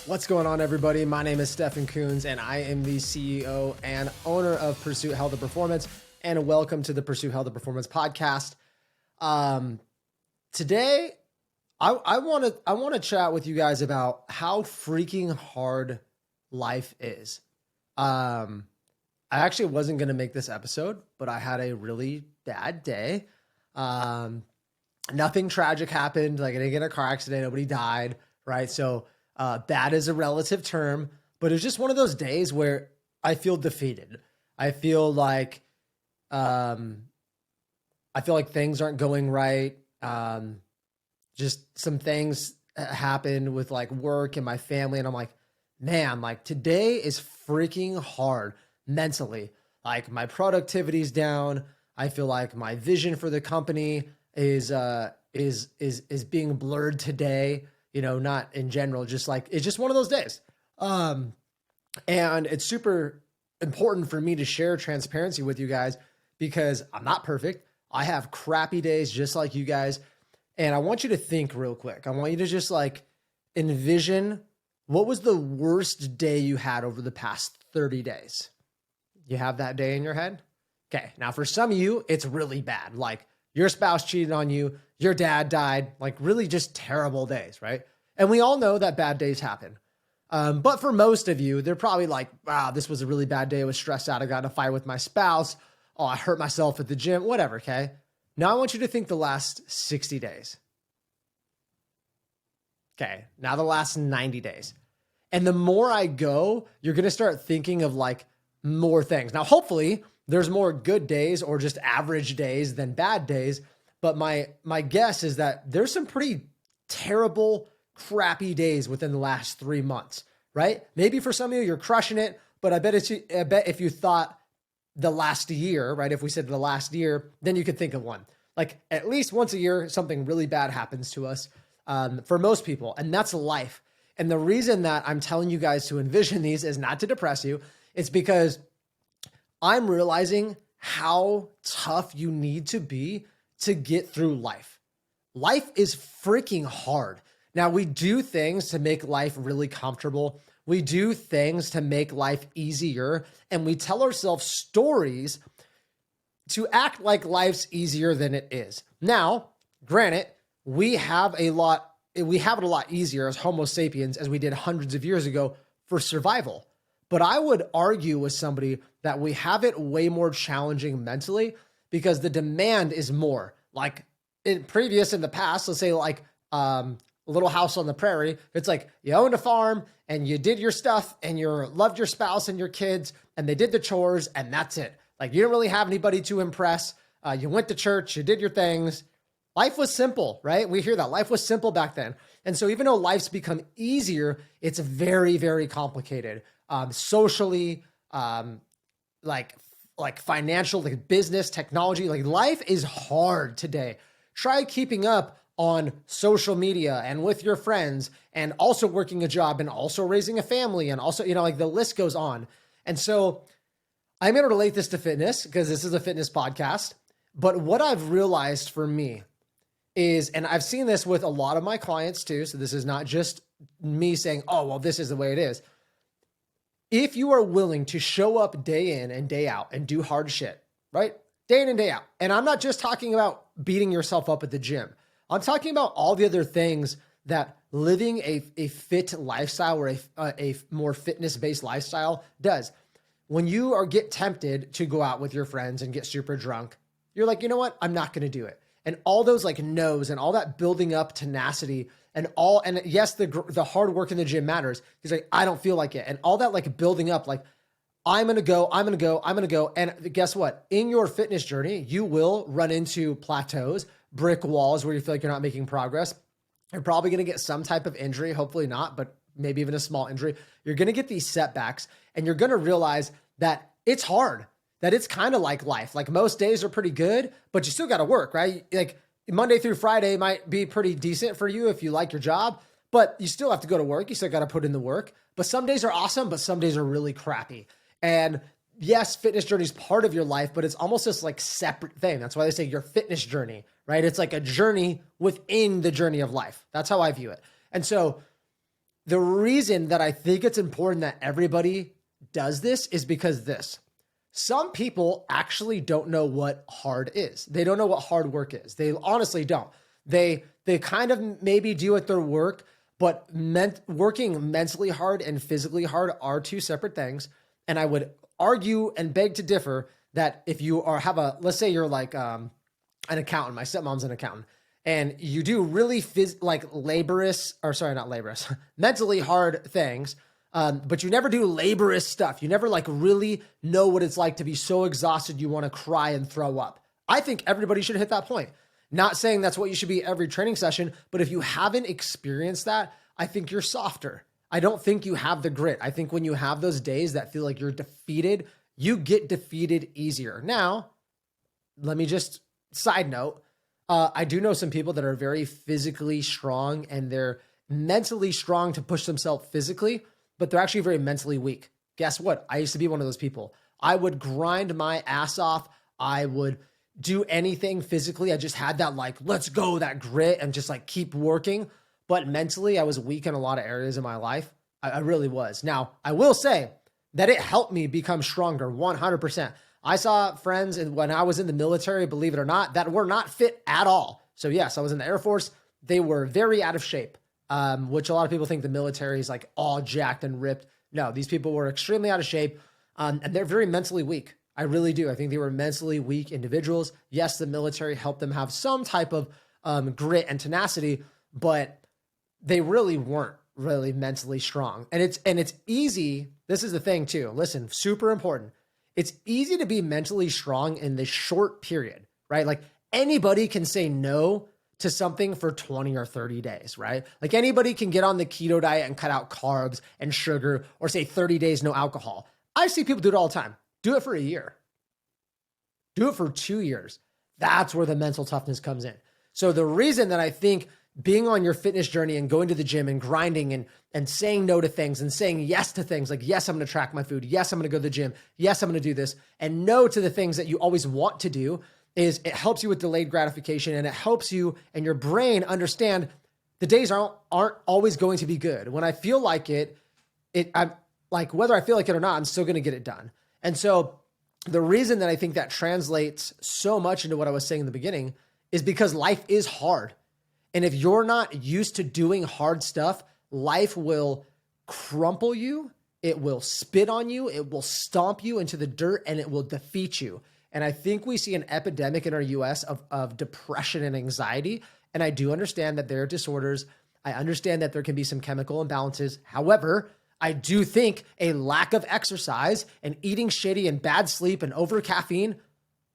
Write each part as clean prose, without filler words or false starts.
What's going on, everybody? My name is Stefan Coons, and I am the CEO and owner of Pursue Health and Performance. And welcome to the Pursue Health and Performance podcast. Today, I want to chat with you guys about how freaking hard life is. I actually wasn't going to make this episode, but I had a really bad day. Nothing tragic happened. Like, I didn't get in a car accident. Nobody died, right? So bad is a relative term, but it's just one of those days where I feel defeated. I feel like things aren't going right. Just some things happened with like work and my family. And I'm like, man, like today is freaking hard mentally. Like my productivity's down. I feel like my vision for the company is being blurred today. You know, not in general, just like, it's just one of those days. And it's super important for me to share transparency with you guys because I'm not perfect. I have crappy days just like you guys. And I want you to think real quick. I want you to just like envision what was the worst day you had over the past 30 days. You have that day in your head? Okay. Now for some of you, it's really bad. Like your spouse cheated on you, your dad died, like really just terrible days, right? And we all know that bad days happen. But for most of you, they're probably like, wow, this was a really bad day. I was stressed out. I got in a fight with my spouse. Oh, I hurt myself at the gym, whatever, okay? Now I want you to think the last 60 days. Okay, now the last 90 days. And the more I go, you're going to start thinking of like more things. Now, hopefully there's more good days or just average days than bad days. But my guess is that there's some pretty terrible, crappy days within the last 3 months, right? Maybe for some of you, you're crushing it, but I bet if you thought the last year, right? If we said the last year, then you could think of one. Like at least once a year, something really bad happens to us for most people, and that's life. And the reason that I'm telling you guys to envision these is not to depress you. It's because I'm realizing how tough you need to be to get through life. Life is freaking hard. Now, we do things to make life really comfortable. We do things to make life easier. And we tell ourselves stories to act like life's easier than it is. Now, granted, we have it a lot easier as Homo sapiens as we did hundreds of years ago for survival. But I would argue with somebody that we have it way more challenging mentally because the demand is more. Like in the past, let's say like Little House on the Prairie, it's like you owned a farm and you did your stuff and you loved your spouse and your kids and they did the chores and that's it. Like you didn't really have anybody to impress. You went to church, you did your things. Life was simple, right? We hear that life was simple back then. And so even though life's become easier, it's very, very complicated. Socially, like financial, like business, technology, like life is hard today. Try keeping up on social media and with your friends and also working a job and also raising a family and also, like the list goes on. And so I'm going to relate this to fitness because this is a fitness podcast. But what I've realized for me is, and I've seen this with a lot of my clients too. So this is not just me saying, oh, well, this is the way it is. If you are willing to show up day in and day out and do hard shit, right? Day in and day out. And I'm not just talking about beating yourself up at the gym. I'm talking about all the other things that living a fit lifestyle or a more fitness-based lifestyle does. When you get tempted to go out with your friends and get super drunk, you're like, you know what? I'm not going to do it. And all those like no's and all that building up tenacity and yes, the hard work in the gym matters because like, I don't feel like it. And all that like building up, like I'm going to go. And guess what? In your fitness journey, you will run into plateaus, brick walls where you feel like you're not making progress. You're probably going to get some type of injury, hopefully not, but maybe even a small injury. You're going to get these setbacks and you're going to realize that it's hard, that it's kind of like life. Like most days are pretty good, but you still got to work, right? Like Monday through Friday might be pretty decent for you if you like your job, but you still have to go to work. You still got to put in the work, but some days are awesome, but some days are really crappy. And yes, fitness journey is part of your life, but it's almost this like separate thing. That's why they say your fitness journey, right? It's like a journey within the journey of life. That's how I view it. And so the reason that I think it's important that everybody does this is because some people actually don't know what hard is. They don't know what hard work is. They honestly don't. They kind of maybe do at their work, but working mentally hard and physically hard are two separate things. And I would argue and beg to differ that if you let's say you're like an accountant, my stepmom's an accountant, and you do really mentally hard things, but you never do laborious stuff. You never like really know what it's like to be so exhausted you want to cry and throw up. I think everybody should hit that point. Not saying that's what you should be every training session, but if you haven't experienced that, I think you're softer. I don't think you have the grit. I think when you have those days that feel like you're defeated, you get defeated easier. Now, let me just side note. I do know some people that are very physically strong and they're mentally strong to push themselves physically, but they're actually very mentally weak. Guess what? I used to be one of those people. I would grind my ass off. I would do anything physically. I just had that like, let's go, that grit and just like keep working. But mentally, I was weak in a lot of areas of my life. I really was. Now, I will say that it helped me become stronger 100%. I saw friends when I was in the military, believe it or not, that were not fit at all. So yes, I was in the Air Force. They were very out of shape, which a lot of people think the military is like all jacked and ripped. No, these people were extremely out of shape, and they're very mentally weak. I really do. I think they were mentally weak individuals. Yes, the military helped them have some type of grit and tenacity, but they really weren't really mentally strong. And it's easy. This is the thing too. Listen, super important. It's easy to be mentally strong in this short period, right? Like anybody can say no to something for 20 or 30 days, right? Like anybody can get on the keto diet and cut out carbs and sugar or say 30 days, no alcohol. I see people do it all the time. Do it for a year. Do it for 2 years. That's where the mental toughness comes in. So the reason that I think being on your fitness journey and going to the gym and grinding and saying no to things and saying yes to things like, yes, I'm going to track my food. Yes, I'm going to go to the gym. Yes, I'm going to do this. And no to the things that you always want to do is it helps you with delayed gratification and it helps you and your brain understand the days aren't always going to be good. When I feel like I'm like, whether I feel like it or not, I'm still going to get it done. And so the reason that I think that translates so much into what I was saying in the beginning is because life is hard. And if you're not used to doing hard stuff, life will crumple you. It will spit on you. It will stomp you into the dirt and it will defeat you. And I think we see an epidemic in our US of depression and anxiety. And I do understand that there are disorders. I understand that there can be some chemical imbalances. However, I do think a lack of exercise and eating shitty and bad sleep and over caffeine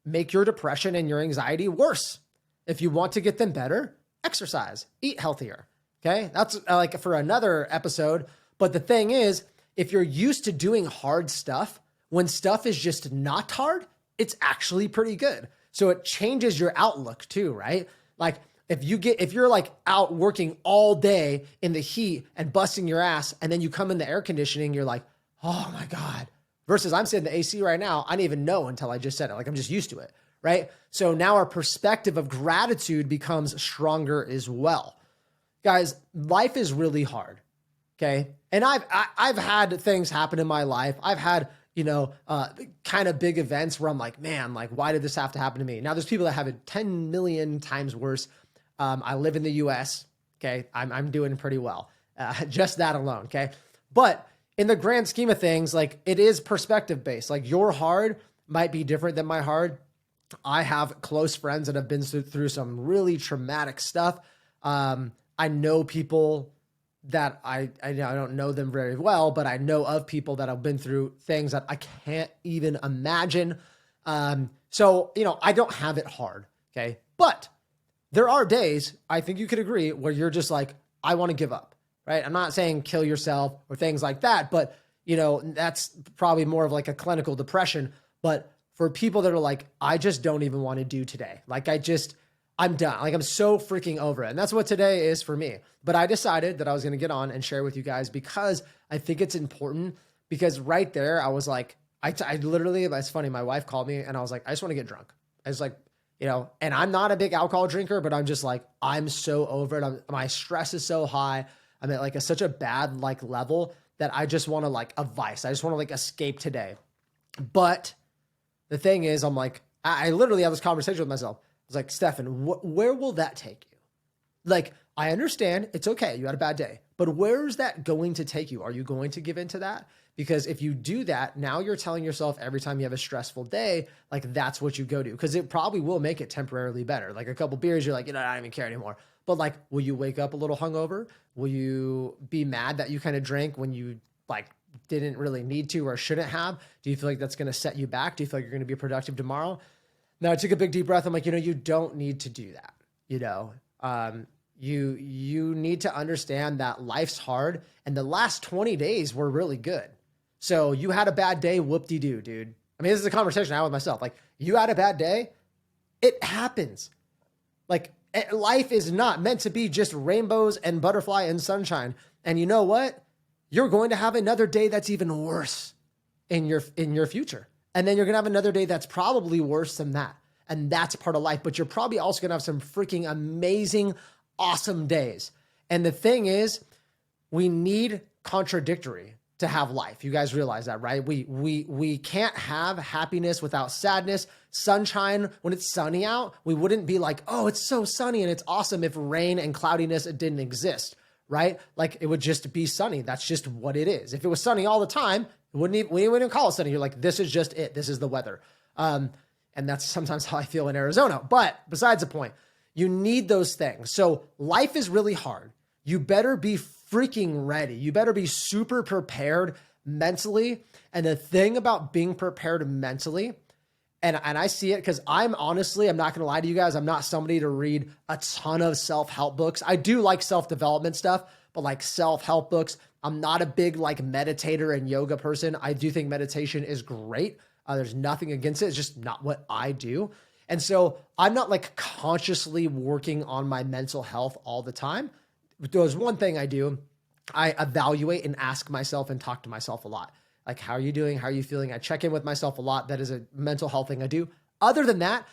make your depression and your anxiety worse. If you want to get them better, exercise, eat healthier. Okay. That's like for another episode. But the thing is, if you're used to doing hard stuff, when stuff is just not hard, it's actually pretty good. So it changes your outlook too, right? Like if you're like out working all day in the heat and busting your ass, and then you come in the air conditioning, you're like, oh my God, versus I'm sitting in the AC right now. I didn't even know until I just said it. Like I'm just used to it. Right? So now our perspective of gratitude becomes stronger as well. Guys, life is really hard. Okay. And I've had things happen in my life. I've had, kind of big events where I'm like, man, like, why did this have to happen to me? Now there's people that have it 10 million times worse. I live in the US. Okay. I'm doing pretty well. Just that alone. Okay. But in the grand scheme of things, like it is perspective based. Like your hard might be different than my hard. I have close friends that have been through some really traumatic stuff. I know people that I don't know them very well, but I know of people that have been through things that I can't even imagine. So I don't have it hard. Okay. But there are days, I think you could agree, where you're just like, I want to give up, right? I'm not saying kill yourself or things like that, but that's probably more of like a clinical depression. But for people that are like, I just don't even want to do today. Like I'm done. Like I'm so freaking over it. And that's what today is for me. But I decided that I was going to get on and share with you guys because I think it's important, because right there I was like, I literally, it's funny. My wife called me and I was like, I just want to get drunk. I was like, and I'm not a big alcohol drinker, but I'm just like, I'm so over it. My stress is so high. I'm at like such a bad like level that I just want to like a vice. I just want to like escape today. But the thing is, I'm like, I literally have this conversation with myself. I was like, Stefan, where will that take you? Like, I understand it's okay. You had a bad day, but where is that going to take you? Are you going to give into that? Because if you do that, now you're telling yourself every time you have a stressful day, like that's what you go to, because it probably will make it temporarily better. Like a couple beers, you're like, I don't even care anymore. But like, will you wake up a little hungover? Will you be mad that you kind of drank when you like didn't really need to or shouldn't have? Do you feel like that's going to set you back? Do you feel like you're going to be productive tomorrow? Now I took a big deep breath. I'm like, you don't need to do that. You need to understand that life's hard and the last 20 days were really good. So you had a bad day, whoop-de-doo, dude. I mean, this is a conversation I had with myself. Like, you had a bad day, it happens. Like, life is not meant to be just rainbows and butterfly and sunshine. And you know what? You're going to have another day that's even worse in your future. And then you're going to have another day that's probably worse than that. And that's part of life. But you're probably also going to have some freaking amazing, awesome days. And the thing is, we need contradictory to have life. You guys realize that, right? We can't have happiness without sadness. Sunshine, when it's sunny out, we wouldn't be like, oh, it's so sunny and it's awesome if rain and cloudiness didn't exist, right? Like it would just be sunny. That's just what it is. If it was sunny all the time, we wouldn't even call it sunny. You're like, this is just it. This is the weather. And that's sometimes how I feel in Arizona. But besides the point, you need those things. So life is really hard. You better be freaking ready. You better be super prepared mentally. And the thing about being prepared mentally, and I see it because I'm not going to lie to you guys. I'm not somebody to read a ton of self-help books. I do like self-development stuff, but like self-help books, I'm not a big like meditator and yoga person. I do think meditation is great. There's nothing against it. It's just not what I do. And so I'm not like consciously working on my mental health all the time. There's one thing I do. I evaluate and ask myself and talk to myself a lot. Like, how are you doing? How are you feeling? I check in with myself a lot. That is a mental health thing I do. Other than that,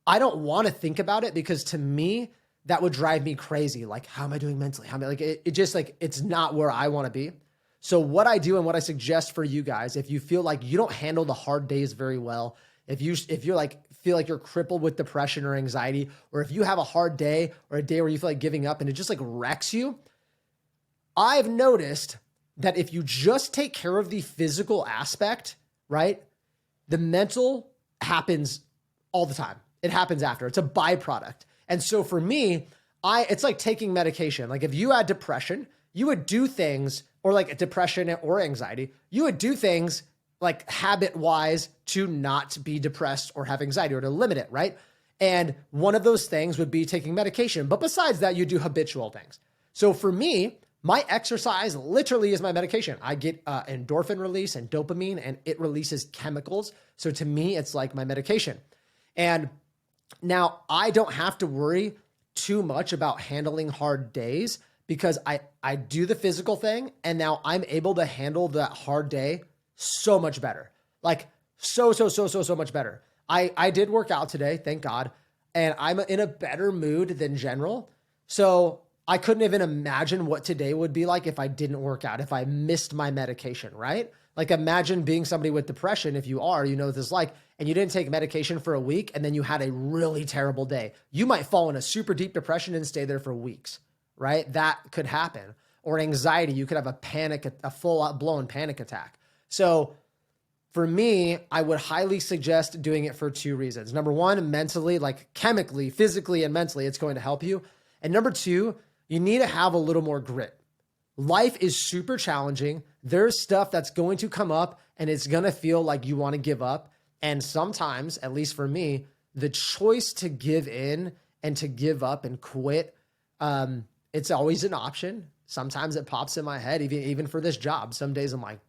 I don't want to think about it because to me, that would drive me crazy. Like, how am I doing mentally? It just like, it's not where I want to be. So what I do and what I suggest for you guys, if you feel like you don't handle the hard days very well, if you're like, feel like you're crippled with depression or anxiety, or if you have a hard day or a day where you feel like giving up and it just like wrecks you, I've noticed that if you just take care of the physical aspect, right, the mental happens all the time. It happens after. It's a byproduct. And so for me, it's like taking medication. Like if you had depression, you would do things, or like depression or anxiety, you would do things like habit-wise to not be depressed or have anxiety or to limit it, right? And one of those things would be taking medication. But besides that, you do habitual things. So for me, my exercise literally is my medication. I get endorphin release and dopamine, and it releases chemicals. So to me, it's like my medication. And now I don't have to worry too much about handling hard days because I do the physical thing, and now I'm able to handle that hard day so much better. Like so much better. I did work out today, thank God, and I'm in a better mood than general. So I couldn't even imagine what today would be like if I didn't work out, if I missed my medication, right? Like imagine being somebody with depression, if you are, you know what this is like, and you didn't take medication for a week and then you had a really terrible day. You might fall in a super deep depression and stay there for weeks, right? That could happen. Or anxiety, you could have a full blown panic attack. So for me, I would highly suggest doing it for two reasons. Number one, mentally, like chemically, physically, and mentally, it's going to help you. And number two, you need to have a little more grit. Life is super challenging. There's stuff that's going to come up and it's going to feel like you want to give up. And sometimes, at least for me, the choice to give in and to give up and quit, it's always an option. Sometimes it pops in my head, even for this job. Some days I'm like,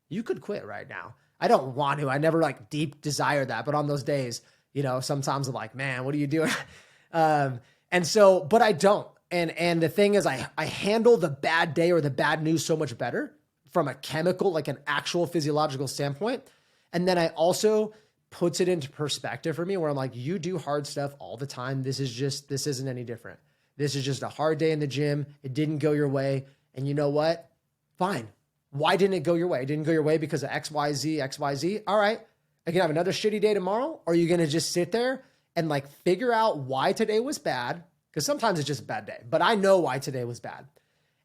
you could quit right now. I don't want to. I never like deep desire that. But on those days, sometimes I'm like, man, what are you doing? But I don't. And the thing is, I handle the bad day or the bad news so much better from a chemical, like an actual physiological standpoint. And then I also puts it into perspective for me where I'm like, you do hard stuff all the time. This isn't any different. This is just a hard day in the gym. It didn't go your way. And you know what? Fine. Why didn't it go your way? It didn't go your way because of X, Y, Z, X, Y, Z. All right. Are you gonna have another shitty day tomorrow? Or are you gonna just sit there and like figure out why today was bad? Because sometimes it's just a bad day, but I know why today was bad.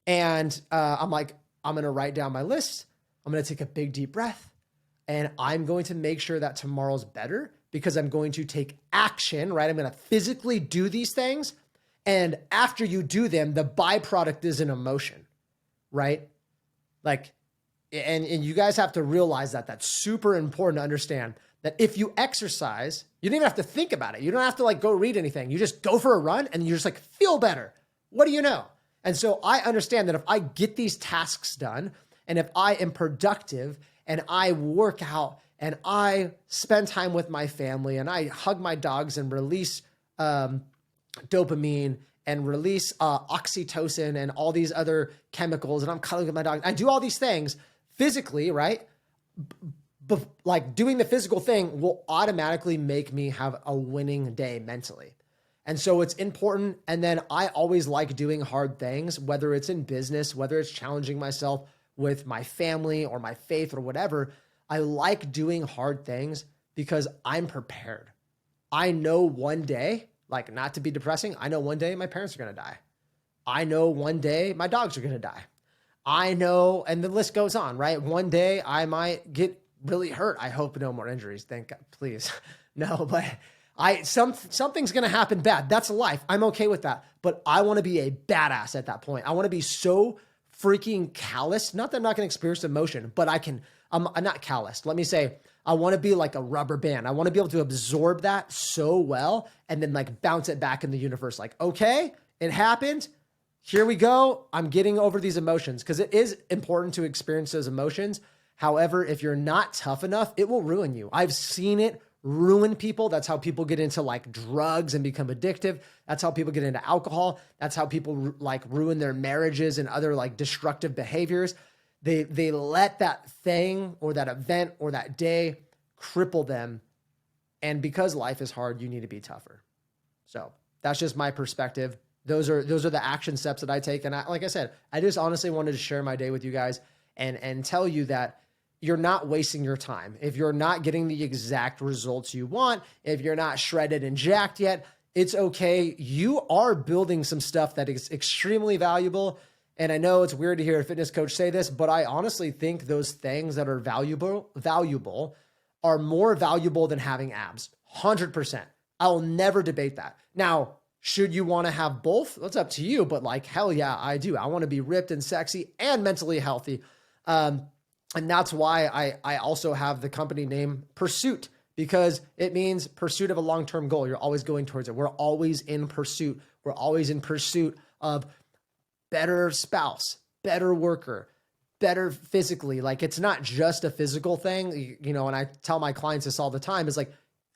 And I'm like, I'm gonna write down my list. I'm gonna take a big deep breath, and I'm going to make sure that tomorrow's better because I'm going to take action, right? I'm gonna physically do these things. And after you do them, the byproduct is an emotion, right? Like, and you guys have to realize that that's super important to understand that if you exercise, you don't even have to think about it. You don't have to like go read anything. You just go for a run and you just like feel better. What do you know? And so I understand that if I get these tasks done and if I am productive and I work out and I spend time with my family and I hug my dogs and release dopamine and release oxytocin and all these other chemicals, and I'm cuddling with my dog, I do all these things physically, right? Like doing the physical thing will automatically make me have a winning day mentally. And so it's important. And then I always like doing hard things, whether it's in business, whether it's challenging myself with my family or my faith or whatever. I like doing hard things because I'm prepared. I know one day, like not to be depressing, I know one day my parents are going to die. I know one day my dogs are going to die. I know, and the list goes on, right? One day I might get really hurt. I hope no more injuries. Thank God, please. No, but something's going to happen bad. That's life. I'm okay with that. But I want to be a badass at that point. I want to be so freaking callous. Not that I'm not going to experience emotion, but I'm not calloused. Let me say, I want to be like a rubber band. I want to be able to absorb that so well and then like bounce it back in the universe. Like, okay, it happened. Here we go. I'm getting over these emotions because it is important to experience those emotions. However, if you're not tough enough, it will ruin you. I've seen it ruin people. That's how people get into like drugs and become addictive. That's how people get into alcohol. That's how people like ruin their marriages and other like destructive behaviors. They let that thing or that event or that day cripple them. And because life is hard, you need to be tougher. So that's just my perspective. Those are the action steps that I take. And like I said, I just honestly wanted to share my day with you guys and tell you that you're not wasting your time. If you're not getting the exact results you want, if you're not shredded and jacked yet, it's okay. You are building some stuff that is extremely valuable. And I know it's weird to hear a fitness coach say this, but I honestly think those things that are valuable are more valuable than having abs. 100%. I'll never debate that. Now, should you want to have both? That's up to you, but like, hell yeah, I do. I want to be ripped and sexy and mentally healthy. And that's why I also have the company name Pursuit, because it means pursuit of a long-term goal. You're always going towards it. We're always in pursuit. We're always in pursuit of better spouse, better worker, better physically. Like it's not just a physical thing, you know, and I tell my clients this all the time is like,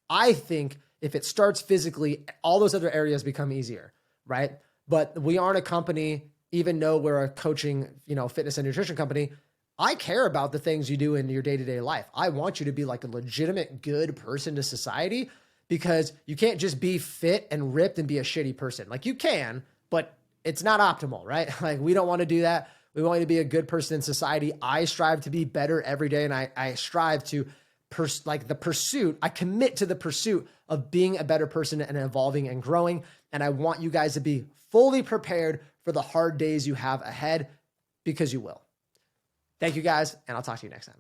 I think if it starts physically, all those other areas become easier, right? But we aren't a company, even though we're a coaching, you know, fitness and nutrition company. I care about the things you do in your day-to-day life. I want you to be like a legitimate good person to society because you can't just be fit and ripped and be a shitty person. Like you can, but it's not optimal, right? Like we don't want to do that. We want you to be a good person in society. I strive to be better every day. And I strive to I commit to the pursuit of being a better person and evolving and growing. And I want you guys to be fully prepared for the hard days you have ahead because you will. Thank you guys, and I'll talk to you next time.